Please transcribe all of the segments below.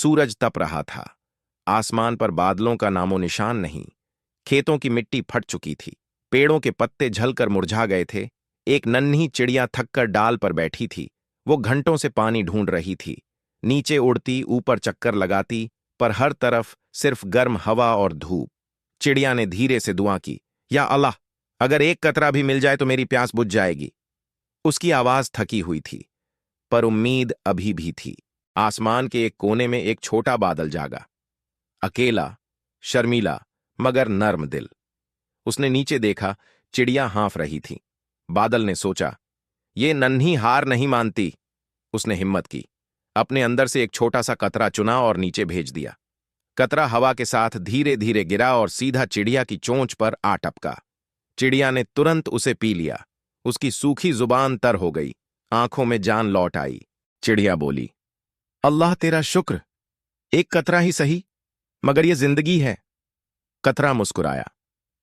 सूरज तप रहा था। आसमान पर बादलों का नामो निशान नहीं। खेतों की मिट्टी फट चुकी थी। पेड़ों के पत्ते झलकर मुरझा गए थे। एक नन्ही चिड़िया थककर डाल पर बैठी थी। वो घंटों से पानी ढूंढ रही थी। नीचे उड़ती, ऊपर चक्कर लगाती, पर हर तरफ सिर्फ गर्म हवा और धूप। चिड़िया ने धीरे से दुआ की, या अल्लाह, अगर एक कतरा भी मिल जाए तो मेरी प्यास बुझ जाएगी। उसकी आवाज थकी हुई थी, पर उम्मीद अभी भी थी। आसमान के एक कोने में एक छोटा बादल जागा, अकेला, शर्मीला, मगर नर्म दिल। उसने नीचे देखा, चिड़िया हाँफ रही थी। बादल ने सोचा, ये नन्ही हार नहीं मानती। उसने हिम्मत की, अपने अंदर से एक छोटा सा कतरा चुना और नीचे भेज दिया। कतरा हवा के साथ धीरे धीरे गिरा और सीधा चिड़िया की चोंच पर आ टपका। चिड़िया ने तुरंत उसे पी लिया। उसकी सूखी जुबान तर हो गई, आंखों में जान लौट आई। चिड़िया बोली, अल्लाह तेरा शुक्र, एक कतरा ही सही, मगर ये जिंदगी है। कतरा मुस्कुराया,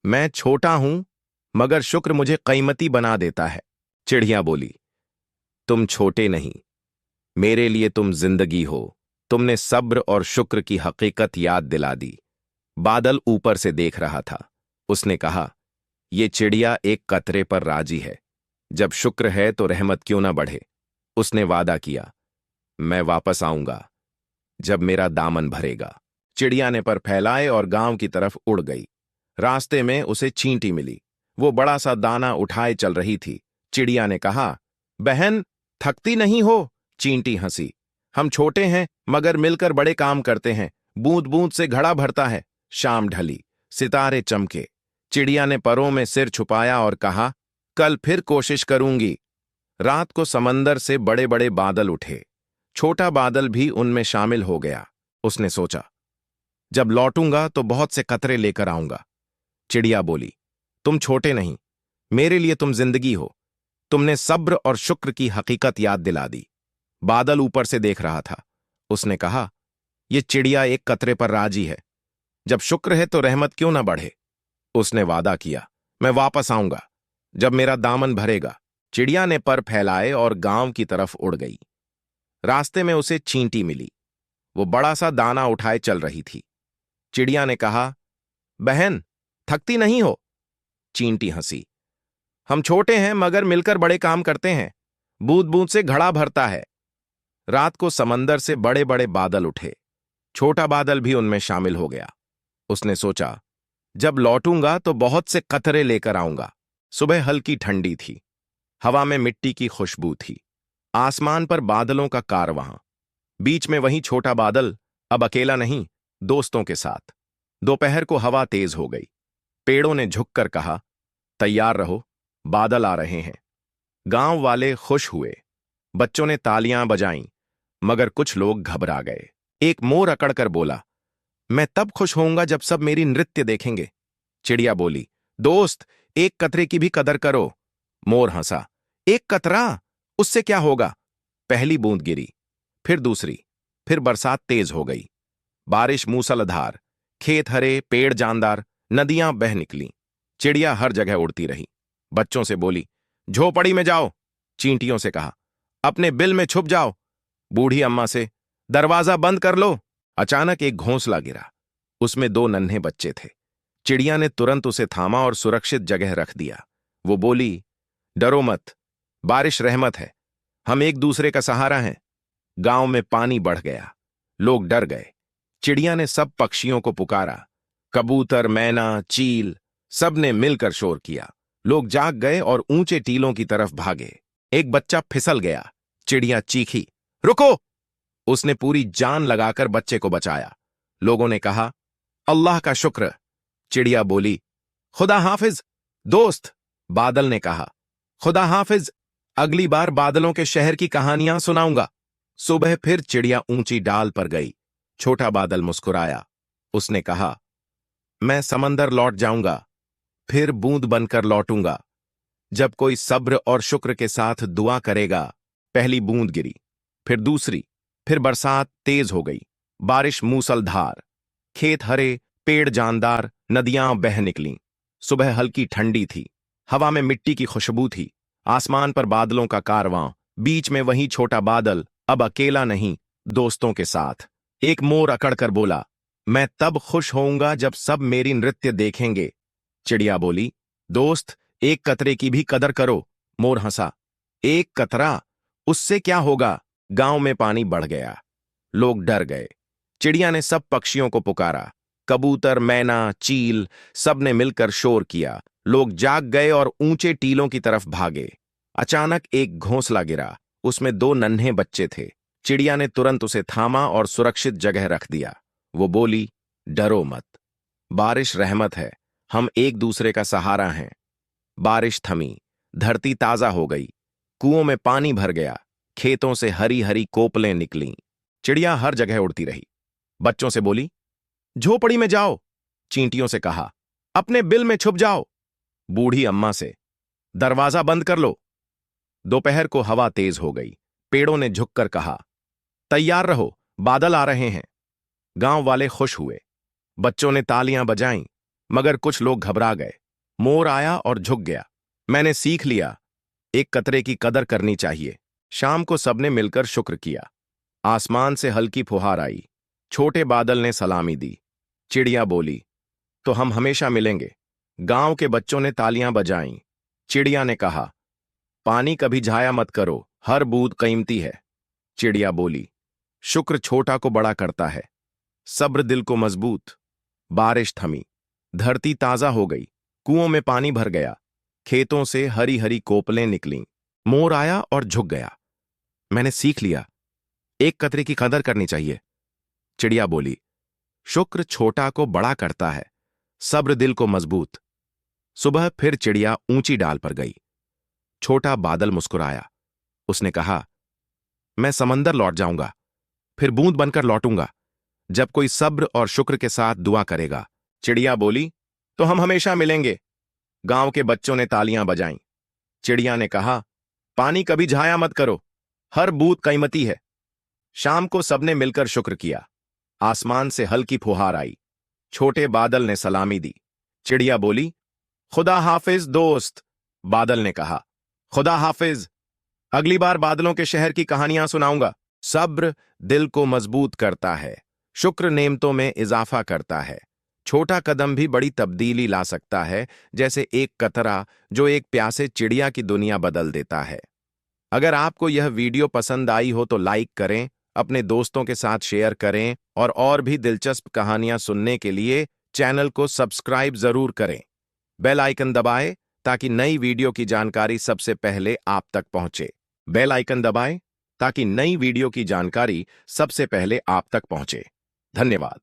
मैं छोटा हूं, मगर शुक्र मुझे कीमती बना देता है। चिड़िया बोली, तुम छोटे नहीं, मेरे लिए तुम जिंदगी हो। तुमने सब्र और शुक्र की हकीकत याद दिला दी। बादल ऊपर से देख रहा था। उसने कहा, ये चिड़िया एक कतरे पर राजी है। जब शुक्र है तो रहमत क्यों ना बढ़े। उसने वादा किया, मैं वापस आऊंगा जब मेरा दामन भरेगा। चिड़िया ने पर फैलाए और गांव की तरफ उड़ गई। रास्ते में उसे चींटी मिली। वो बड़ा सा दाना उठाए चल रही थी। चिड़िया ने कहा, बहन, थकती नहीं हो? चींटी हंसी, हम छोटे हैं मगर मिलकर बड़े काम करते हैं। बूंद बूंद से घड़ा भरता है। शाम ढली, सितारे चमके। चिड़िया ने परों में सिर छुपाया और कहा, कल फिर कोशिश करूंगी। रात को समंदर से बड़े बड़े बादल उठे। छोटा बादल भी उनमें शामिल हो गया। उसने सोचा, जब लौटूंगा तो बहुत से कतरे लेकर आऊंगा। चिड़िया बोली, तुम छोटे नहीं, मेरे लिए तुम जिंदगी हो। तुमने सब्र और शुक्र की हकीकत याद दिला दी। बादल ऊपर से देख रहा था। उसने कहा, यह चिड़िया एक कतरे पर राजी है। जब शुक्र है तो रहमत क्यों ना बढ़े। उसने वादा किया, मैं वापस आऊंगा जब मेरा दामन भरेगा। चिड़िया ने पर फैलाए और गांव की तरफ उड़ गई। रास्ते में उसे चींटी मिली। वो बड़ा सा दाना उठाए चल रही थी। चिड़िया ने कहा, बहन, थकती नहीं हो? चींटी हंसी, हम छोटे हैं मगर मिलकर बड़े काम करते हैं। बूंद बूंद से घड़ा भरता है। रात को समंदर से बड़े बड़े बादल उठे। छोटा बादल भी उनमें शामिल हो गया। उसने सोचा, जब लौटूंगा तो बहुत से कतरे लेकर आऊंगा। सुबह हल्की ठंडी थी। हवा में मिट्टी की खुशबू थी। आसमान पर बादलों का कारवां। बीच में वही छोटा बादल, अब अकेला नहीं, दोस्तों के साथ। दोपहर को हवा तेज हो गई। पेड़ों ने झुककर कहा, तैयार रहो, बादल आ रहे हैं। गांव वाले खुश हुए। बच्चों ने तालियां बजाईं, मगर कुछ लोग घबरा गए। एक मोर अकड़कर बोला, मैं तब खुश होऊंगा जब सब मेरी नृत्य देखेंगे। चिड़िया बोली, दोस्त, एक कतरे की भी कदर करो। मोर हंसा, एक कतरा, उससे क्या होगा। पहली बूंद गिरी, फिर दूसरी, फिर बरसात तेज हो गई। बारिश मूसलाधार। खेत हरे, पेड़ जानदार, नदियां बह निकलीं। चिड़िया हर जगह उड़ती रही। बच्चों से बोली, झोपड़ी में जाओ। चींटियों से कहा, अपने बिल में छुप जाओ। बूढ़ी अम्मा से, दरवाजा बंद कर लो। अचानक एक घोंसला गिरा। उसमें दो नन्हे बच्चे थे। चिड़िया ने तुरंत उसे थामा और सुरक्षित जगह रख दिया। वो बोली, डरो मत, बारिश रहमत है, हम एक दूसरे का सहारा हैं। गांव में पानी बढ़ गया। लोग डर गए। चिड़िया ने सब पक्षियों को पुकारा। कबूतर, मैना, चील, सब ने मिलकर शोर किया। लोग जाग गए और ऊंचे टीलों की तरफ भागे। एक बच्चा फिसल गया। चिड़िया चीखी, रुको। उसने पूरी जान लगाकर बच्चे को बचाया। लोगों ने कहा, अल्लाह का शुक्र। चिड़िया बोली, खुदा हाफिज दोस्त। बादल ने कहा, खुदा हाफिज, अगली बार बादलों के शहर की कहानियां सुनाऊंगा। सुबह फिर चिड़िया ऊंची डाल पर गई। छोटा बादल मुस्कुराया। उसने कहा, मैं समंदर लौट जाऊंगा, फिर बूंद बनकर लौटूंगा। जब कोई सब्र और शुक्र के साथ दुआ करेगा। पहली बूंद गिरी, फिर दूसरी, फिर बरसात तेज हो गई। बारिश मूसलधार। खेत हरे, पेड़ जानदार, नदियां बह निकलीं। सुबह हल्की ठंडी थी। हवा में मिट्टी की खुशबू थी। आसमान पर बादलों का कारवां। बीच में वही छोटा बादल, अब अकेला नहीं, दोस्तों के साथ। एक मोर अकड़कर बोला, मैं तब खुश होऊंगा जब सब मेरी नृत्य देखेंगे। चिड़िया बोली, दोस्त, एक कतरे की भी कदर करो। मोर हंसा, एक कतरा, उससे क्या होगा? गांव में पानी बढ़ गया। लोग डर गए। चिड़िया ने सब पक्षियों को पुकारा। कबूतर, मैना, चील, सब ने मिलकर शोर किया। लोग जाग गए और ऊंचे टीलों की तरफ भागे। अचानक एक घोंसला गिरा। उसमें दो नन्हे बच्चे थे। चिड़िया ने तुरंत उसे थामा और सुरक्षित जगह रख दिया। वो बोली, डरो मत, बारिश रहमत है, हम एक दूसरे का सहारा हैं। बारिश थमी, धरती ताजा हो गई, कुओं में पानी भर गया, खेतों से हरी हरी कोपलें निकलीं। चिड़िया हर जगह उड़ती रही। बच्चों से बोली, झोपड़ी में जाओ। चींटियों से कहा, अपने बिल में छुप जाओ। बूढ़ी अम्मा से, दरवाजा बंद कर लो। दोपहर को हवा तेज हो गई। पेड़ों ने झुककर कहा, तैयार रहो, बादल आ रहे हैं। गांव वाले खुश हुए। बच्चों ने तालियां बजाईं, मगर कुछ लोग घबरा गए। मोर आया और झुक गया। मैंने सीख लिया, एक कतरे की कदर करनी चाहिए। शाम को सबने मिलकर शुक्र किया। आसमान से हल्की फुहार आई। छोटे बादल ने सलामी दी। चिड़िया बोली, तो हम हमेशा मिलेंगे। गांव के बच्चों ने तालियां बजाईं। चिड़िया ने कहा, पानी कभी जाया मत करो, हर बूंद कीमती है। चिड़िया बोली, शुक्र छोटा को बड़ा करता है, सब्र दिल को मजबूत। बारिश थमी, धरती ताजा हो गई, कुओं में पानी भर गया, खेतों से हरी हरी कोपलें निकलीं। मोर आया और झुक गया। मैंने सीख लिया, एक कतरे की कदर करनी चाहिए। चिड़िया बोली, शुक्र छोटा को बड़ा करता है, सब्र दिल को मजबूत। सुबह फिर चिड़िया ऊंची डाल पर गई। छोटा बादल मुस्कुराया। उसने कहा, मैं समंदर लौट जाऊंगा, फिर बूंद बनकर लौटूंगा, जब कोई सब्र और शुक्र के साथ दुआ करेगा। चिड़िया बोली, तो हम हमेशा मिलेंगे। गांव के बच्चों ने तालियां बजाईं। चिड़िया ने कहा, पानी कभी जाया मत करो, हर बूंद कीमती है। शाम को सबने मिलकर शुक्र किया। आसमान से हल्की फुहार आई। छोटे बादल ने सलामी दी। चिड़िया बोली, खुदा हाफिज दोस्त। बादल ने कहा, खुदा हाफिज, अगली बार बादलों के शहर की कहानियां सुनाऊंगा। सब्र दिल को मजबूत करता है, शुक्र नेमतों में इजाफा करता है। छोटा कदम भी बड़ी तब्दीली ला सकता है, जैसे एक कतरा जो एक प्यासे चिड़िया की दुनिया बदल देता है। अगर आपको यह वीडियो पसंद आई हो तो लाइक करें, अपने दोस्तों के साथ शेयर करें और भी दिलचस्प कहानियां सुनने के लिए चैनल को सब्सक्राइब जरूर करें। बेल आइकन दबाएं ताकि नई वीडियो की जानकारी सबसे पहले आप तक पहुंचे। बेल आइकन दबाएं ताकि नई वीडियो की जानकारी सबसे पहले आप तक पहुंचे। धन्यवाद।